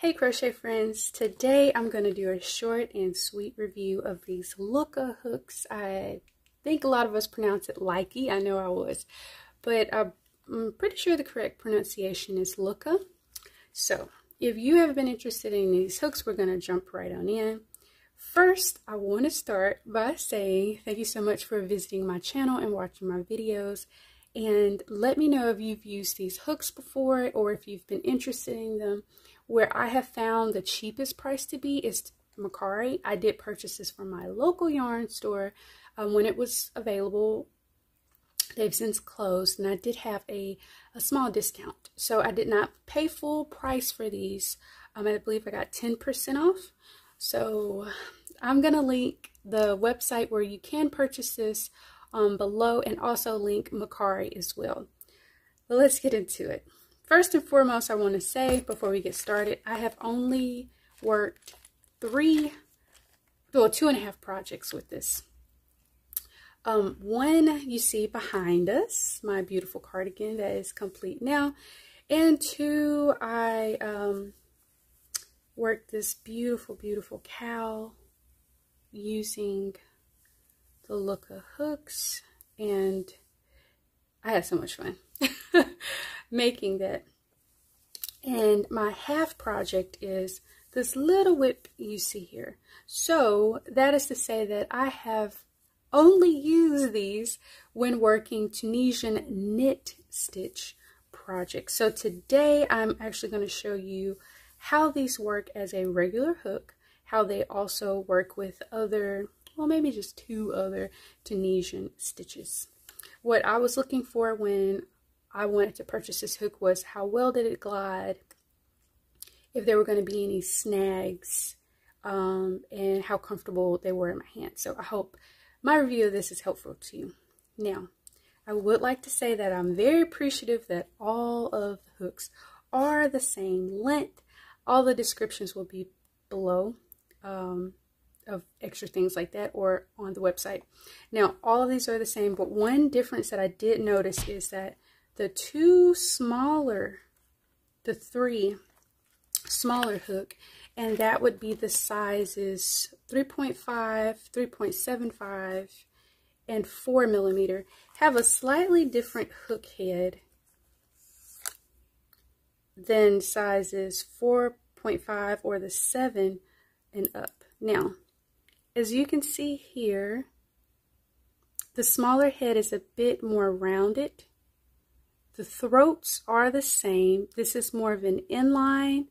Hey crochet friends, today I'm going to do a short and sweet review of these Lykke hooks. I think a lot of us pronounce it Lykke, I know I was, but I'm pretty sure the correct pronunciation is Lykke. So if you have been interested in these hooks, we're going to jump right on in. First, I want to start by saying thank you so much for visiting my channel and watching my videos. And let me know if you've used these hooks before or if you've been interested in them. Where I have found the cheapest price to be is Mercari. I did purchase this from my local yarn store when it was available. They've since closed, and I did have a small discount. So I did not pay full price for these. I believe I got 10% off. So I'm going to link the website where you can purchase this below, and also link Mercari as well. But let's get into it. First and foremost, I want to say before we get started, I have only worked 2.5 projects with this. One you see behind us, my beautiful cardigan that is complete now, and two, I worked this beautiful cowl using the Lykke hooks, and I had so much fun making that. And my half project is this little whip you see here. So that is to say that I have only used these when working Tunisian knit stitch projects. So today I'm actually going to show you how these work as a regular hook, how they also work with other, well, maybe just 2 other Tunisian stitches. What I was looking for when I wanted to purchase this hook was how well did it glide, if there were going to be any snags, and how comfortable they were in my hand. So I hope my review of this is helpful to you. Now, I would like to say that I'm very appreciative that all of the hooks are the same length. All the descriptions will be below of extra things like that, or on the website. Now, all of these are the same, but one difference that I did notice is that the 3 smaller hook, and that would be the sizes 3.5, 3.75, and 4 millimeter, have a slightly different hook head than sizes 4.5 or the 7 and up. Now, as you can see here, the smaller head is a bit more rounded. The throats are the same. This is more of an inline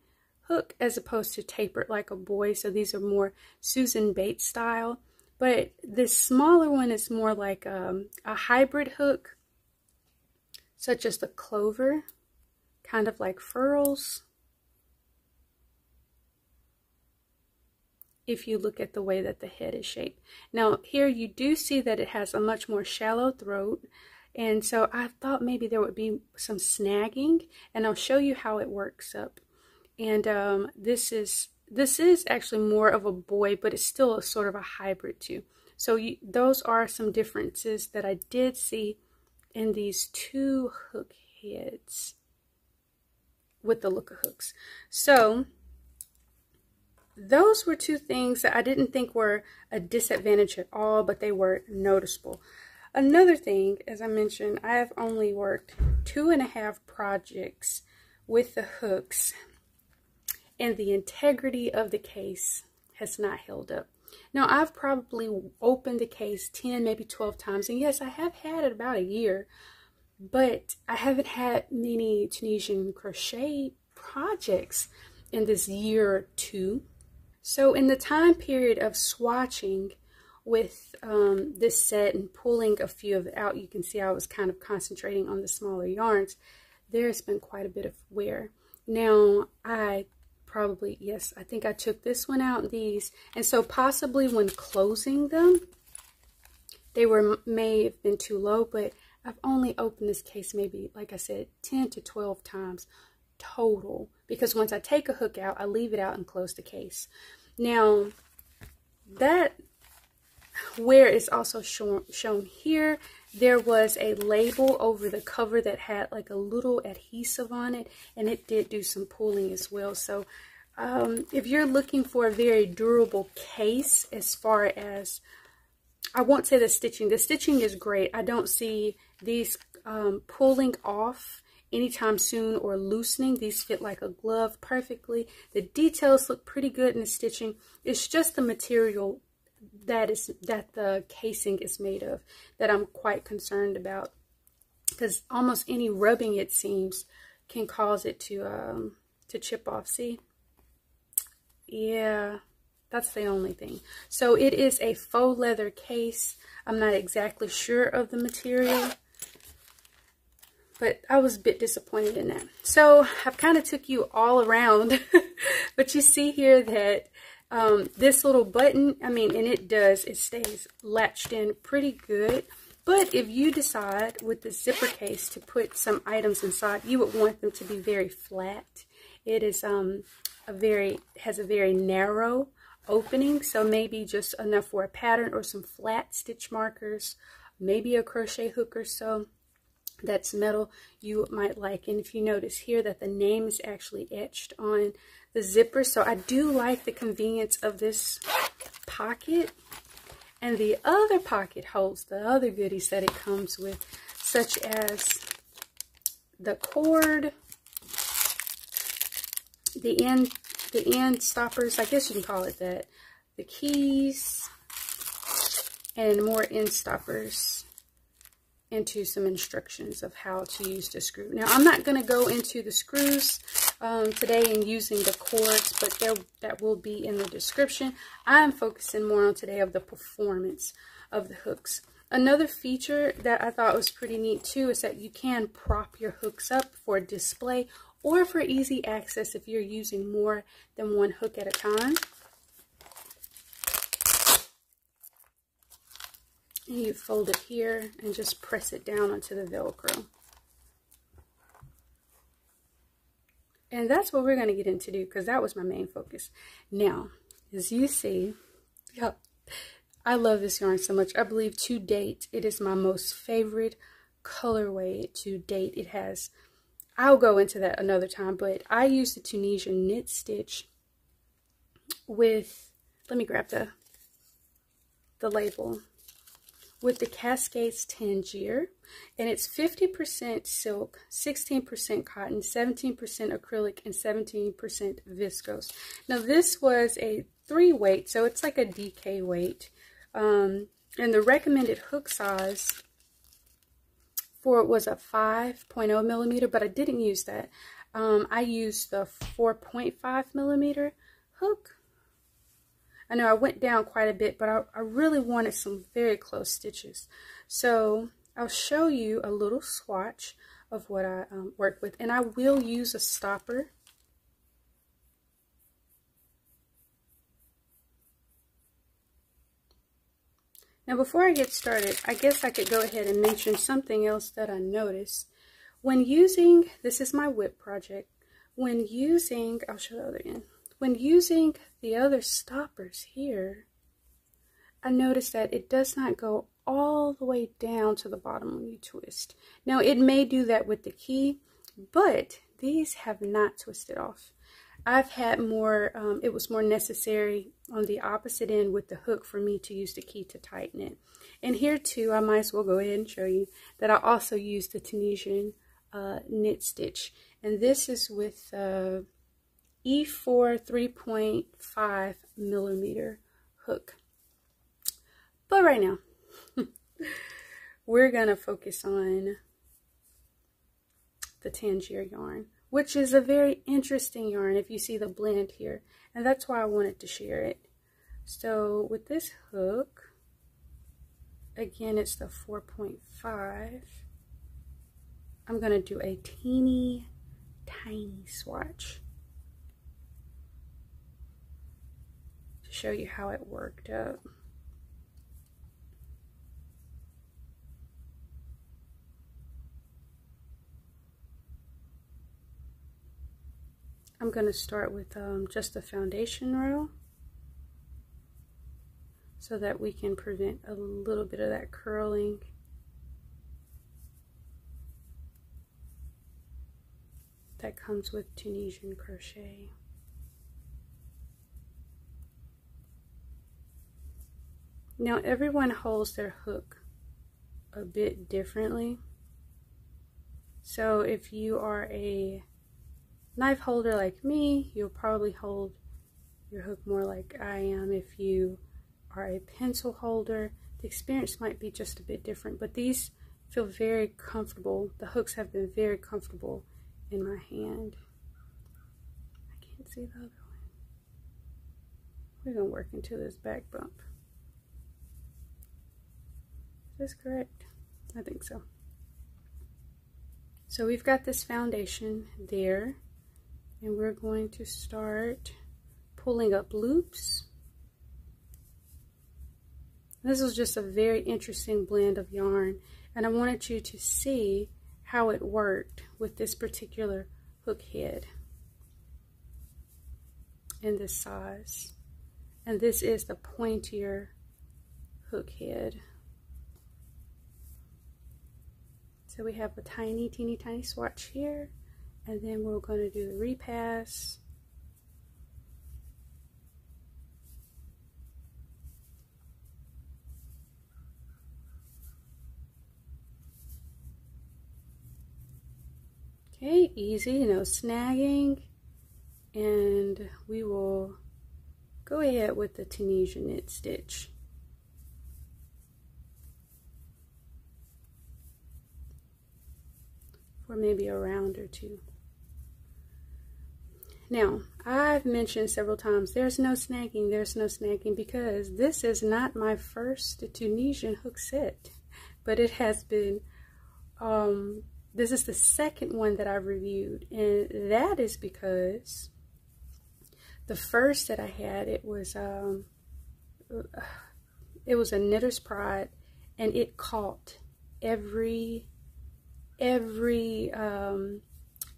hook as opposed to tapered like a boy. So these are more Susan Bates style. But this smaller one is more like a hybrid hook, such as the clover, kind of like furls. If you look at the way that the head is shaped. Now here you do see that it has a much more shallow throat. And so I thought maybe there would be some snagging, and I'll show you how it works up. And this is actually more of a boy, but it's still a sort of a hybrid too. So those are some differences that I did see in these 2 hook heads with the Lykke hooks. So those were 2 things that I didn't think were a disadvantage at all, but they were noticeable. Another thing, as I mentioned, I have only worked 2.5 projects with the hooks, and the integrity of the case has not held up. Now, I've probably opened the case 10, maybe 12 times, and yes, I have had it about a year, but I haven't had many Tunisian crochet projects in this year or 2. So in the time period of swatching with this set and pulling a few of it out, you can see I was kind of concentrating on the smaller yarns. There's been quite a bit of wear. Now, I think I took this one out, these, and so possibly when closing them, they may have been too low, but I've only opened this case maybe, like I said, 10 to 12 times total, because once I take a hook out, I leave it out and close the case. Now, that where it's also shown here, there was a label over the cover that had like a little adhesive on it, and it did do some pulling as well. So if you're looking for a very durable case, as far as, I won't say the stitching is great. I don't see these pulling off anytime soon or loosening. These fit like a glove perfectly. The details look pretty good in the stitching. It's just the material that the casing is made of that I'm quite concerned about, because almost any rubbing, it seems, can cause it to chip off. See? Yeah, that's the only thing. So it is a faux leather case. I'm not exactly sure of the material, but I was a bit disappointed in that. So I've kind of took you all around, but you see here that this little button, I mean, and it stays latched in pretty good. But if you decide with the zipper case to put some items inside, you would want them to be very flat. It is has a very narrow opening, so maybe just enough for a pattern or some flat stitch markers, maybe a crochet hook or so that's metal you might like. And if you notice here that the name is actually etched on the zipper, so I do like the convenience of this pocket. And the other pocket holds the other goodies that it comes with, such as the cord, the end stoppers, I guess you can call it that, the keys, and more end stoppers, into some instructions of how to use the screw. Now, I'm not going to go into the screws today and using the cords, but that will be in the description. I'm focusing more on today of the performance of the hooks. Another feature that I thought was pretty neat too is that you can prop your hooks up for display or for easy access if you're using more than one hook at a time. And you fold it here and just press it down onto the Velcro. And that's what we're going to get into because that was my main focus. Now, as you see, yeah, I love this yarn so much. I believe to date, it is my most favorite colorway to date. It has, I'll go into that another time, but I use the Tunisian knit stitch with, let me grab the label, with the Cascades Tangier, and it's 50% silk, 16% cotton, 17% acrylic, and 17% viscose. Now this was a 3-weight, so it's like a DK weight, and the recommended hook size for it was a 5.0 millimeter, but I didn't use that. I used the 4.5 millimeter hook. I know I went down quite a bit, but I really wanted some very close stitches. So I'll show you a little swatch of what I worked with. And I will use a stopper. Now before I get started, I guess I could go ahead and mention something else that I noticed. When using, this is my whip project, when using, I'll show the other end. When using the other stoppers here, I noticed that it does not go all the way down to the bottom when you twist. Now, it may do that with the key, but these have not twisted off. I've had more, it was more necessary on the opposite end with the hook for me to use the key to tighten it. And here too, I might as well go ahead and show you that I also used the Tunisian knit stitch. And this is with E4 3.5 millimeter hook. But right now, we're going to focus on the Tangier yarn, which is a very interesting yarn if you see the blend here. And that's why I wanted to share it. So with this hook, again, it's the 4.5. I'm going to do a teeny tiny swatch to show you how it worked out. I'm going to start with just the foundation row so that we can prevent a little bit of that curling. That comes with Tunisian crochet. Now everyone holds their hook a bit differently. So if you are a knife holder like me, you'll probably hold your hook more like I am. If you are a pencil holder, the experience might be just a bit different, but these feel very comfortable. The hooks have been very comfortable in my hand. I can't see the other one. We're gonna work into this back bump. Is this correct? I think so. So we've got this foundation there, and we're going to start pulling up loops. This was just a very interesting blend of yarn, and I wanted you to see how it worked with this particular hook head in this size. And this is the pointier hook head. So we have a tiny, teeny, tiny swatch here, and then we're going to do the repass. Okay, easy, no snagging, and we will go ahead with the Tunisian knit stitch. For maybe a round or two. Now, I've mentioned several times there's no snagging because this is not my first Tunisian hook set, but it has been, this is the second one that I've reviewed, and that is because the first that I had, it was a Knitter's Pride, and it caught every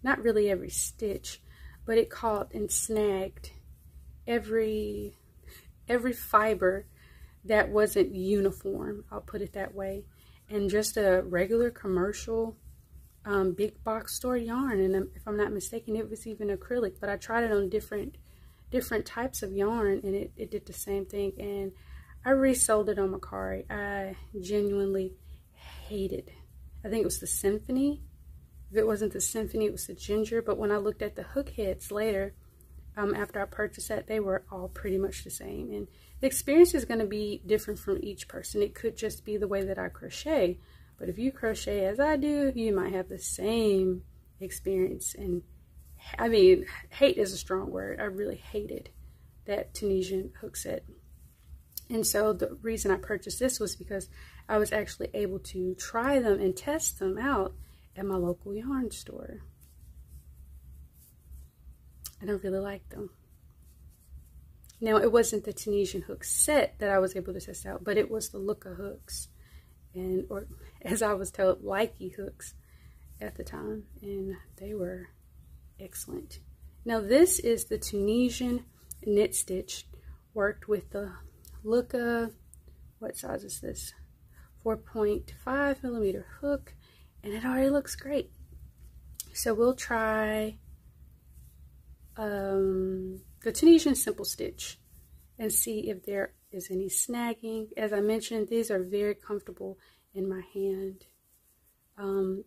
not really every stitch, but it caught and snagged every fiber that wasn't uniform, I'll put it that way. And just a regular commercial big box store yarn, and if I'm not mistaken, it was even acrylic, but I tried it on different types of yarn, and it did the same thing. And I resold it on Mercari. I genuinely hated, I think it was the Symphony. If it wasn't the Symphony, it was the Ginger. But when I looked at the hook heads later, after I purchased that, they were all pretty much the same. And the experience is going to be different from each person. It could just be the way that I crochet. But if you crochet as I do, you might have the same experience. And I mean, hate is a strong word. I really hated that Tunisian hook set. And so the reason I purchased this was because I was actually able to try them and test them out at my local yarn store. And I really liked them. Now, it wasn't the Tunisian hook set that I was able to test out, but it was the Lykke hooks, and, or as I was told, Lykke hooks at the time, and they were excellent. Now, this is the Tunisian knit stitch, worked with the Lykke, what size is this? 4.5 millimeter hook, and it already looks great. So we'll try the Tunisian simple stitch and see if there is any snagging. As I mentioned, these are very comfortable in my hand.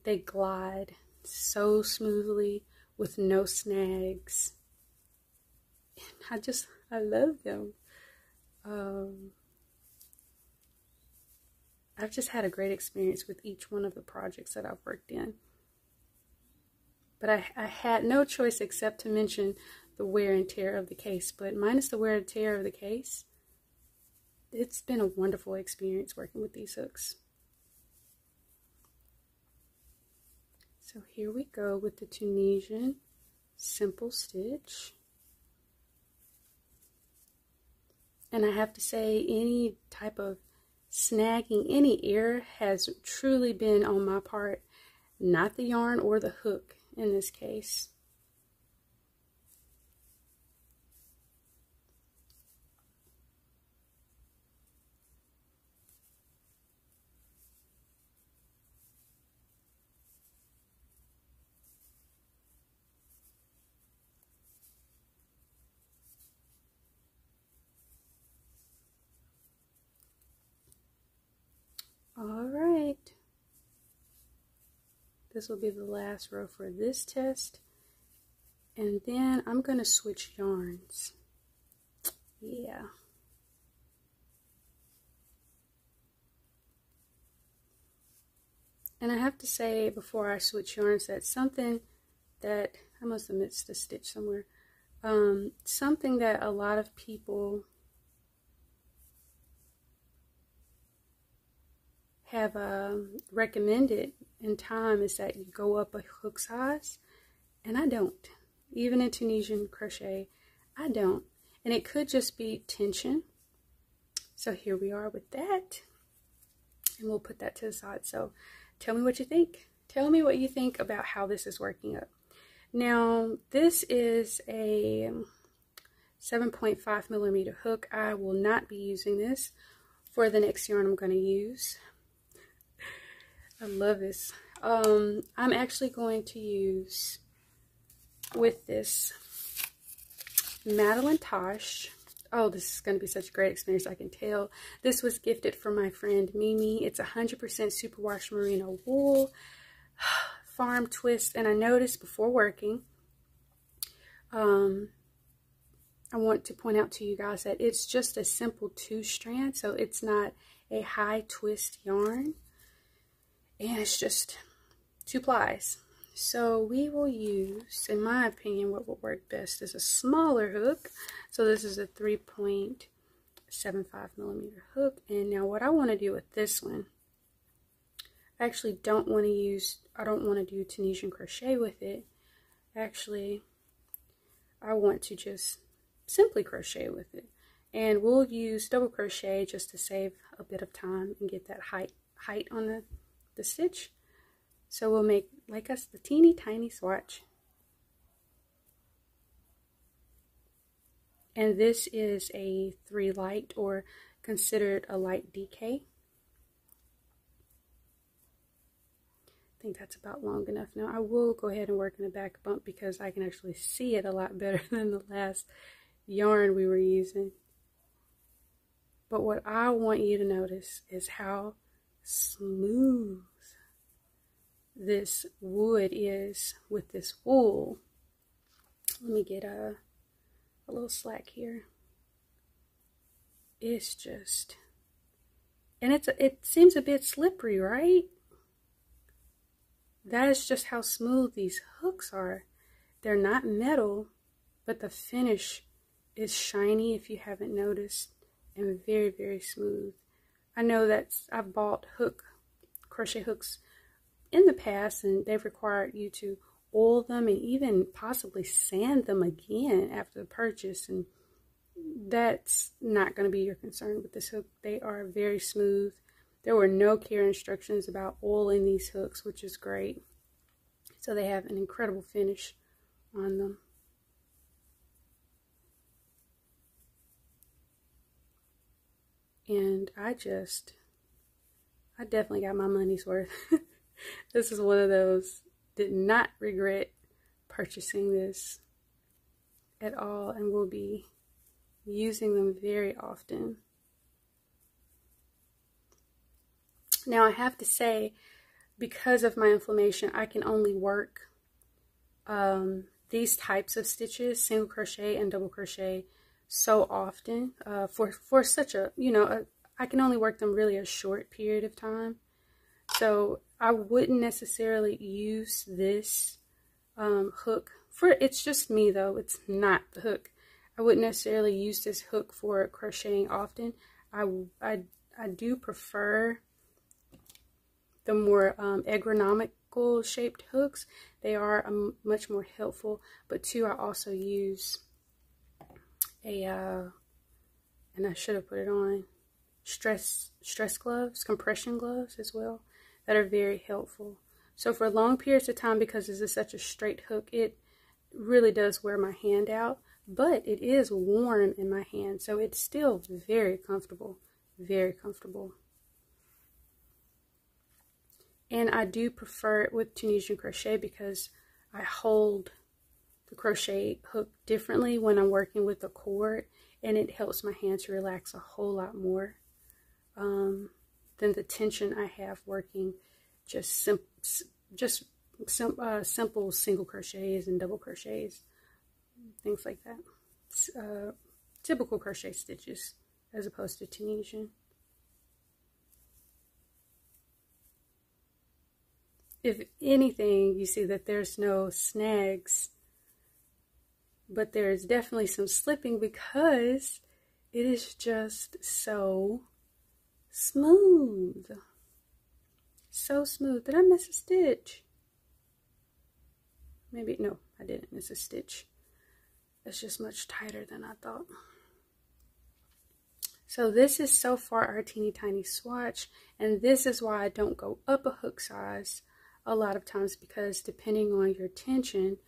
They glide so smoothly with no snags. I love them. I've just had a great experience with each one of the projects that I've worked in. But I had no choice except to mention the wear and tear of the case. But minus the wear and tear of the case, it's been a wonderful experience working with these hooks. So here we go with the Tunisian simple stitch. And I have to say, any type of snagging, any error has truly been on my part, not the yarn or the hook in this case. All right. This will be the last row for this test. And then I'm going to switch yarns. Yeah. And I have to say before I switch yarns that something that, I must have missed a stitch somewhere, something that a lot of people have recommended in time is that you go up a hook size, and I don't. Even in Tunisian crochet, I don't. And it could just be tension. So here we are with that, and we'll put that to the side. So tell me what you think. Tell me what you think about how this is working up. Now, this is a 7.5 millimeter hook. I will not be using this for the next yarn I'm going to use. I love this. I'm actually going to use, with this, Madeline Tosh. Oh, this is going to be such a great experience, I can tell. This was gifted from my friend Mimi. It's 100% superwash merino wool, farm twist, and I noticed before working, I want to point out to you guys that it's just a simple 2-strand, so it's not a high twist yarn, and it's just 2 plies. So we will use, in my opinion, what will work best is a smaller hook. So this is a 3.75 millimeter hook. And now what I want to do with this one, I actually don't want to use, I don't want to do Tunisian crochet with it. Actually, I want to just simply crochet with it. And we'll use double crochet just to save a bit of time and get that height on the stitch. So we'll make like us the teeny tiny swatch. And this is a 3 light, or considered a light DK. I think that's about long enough. Now I will go ahead and work in the back bump because I can actually see it a lot better than the last yarn we were using. But what I want you to notice is how smooth this wood is with this wool. Let me get a little slack here. It's just, and it seems a bit slippery, right? That is just how smooth these hooks are. They're not metal, but the finish is shiny, if you haven't noticed, and very, very smooth. I know that I've bought crochet hooks in the past, and they've required you to oil them and even possibly sand them again after the purchase, and that's not going to be your concern with this hook. They are very smooth. There were no care instructions about oiling these hooks, which is great. So they have an incredible finish on them. And I definitely got my money's worth. This is one of those, did not regret purchasing this at all, and will be using them very often. Now I have to say, because of my inflammation, I can only work these types of stitches, single crochet and double crochet, so often for such a, I can only work them really a short period of time. So I wouldn't necessarily use this hook for, it's just me though, it's not the hook. I wouldn't necessarily use this hook for crocheting often. I do prefer the more ergonomical shaped hooks. They are much more helpful, but too, I also use a, and I should have put it on, stress gloves, compression gloves as well, that are very helpful. So for long periods of time, because this is such a straight hook, it really does wear my hand out, but it is warm in my hand, so it's still very comfortable, very comfortable. And I do prefer it with Tunisian crochet because I hold the crochet hook differently when I'm working with the cord, and it helps my hand to relax a whole lot more than the tension I have working just simple single crochets and double crochets, things like that. Typical crochet stitches as opposed to Tunisian. If anything, you see that there's no snags, but there's definitely some slipping because it is just so smooth. So smooth. Did I miss a stitch? Maybe, no, I didn't miss a stitch. It's just much tighter than I thought. So this is so far our teeny tiny swatch, and this is why I don't go up a hook size a lot of times, because depending on your tension,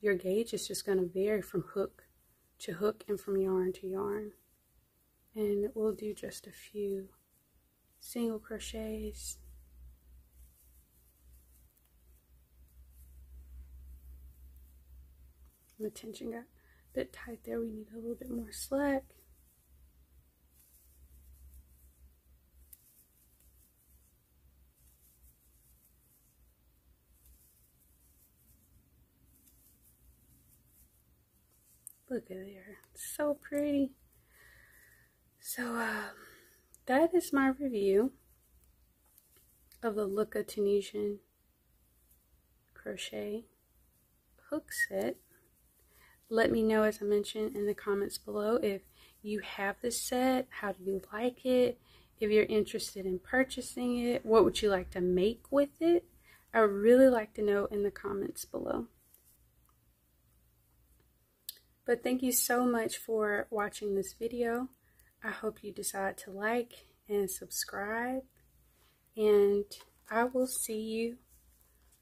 your gauge is just going to vary from hook to hook and from yarn to yarn. And we'll do just a few single crochets. The tension got a bit tight there. We need a little bit more slack. Look at there, so pretty. So that is my review of the Lykke Tunisian Crochet hook set. Let me know, as I mentioned, in the comments below, if you have this set, how do you like it? If you're interested in purchasing it, what would you like to make with it? I would really like to know in the comments below. But thank you so much for watching this video. I hope you decide to like and subscribe. And I will see you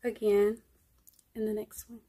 again in the next one.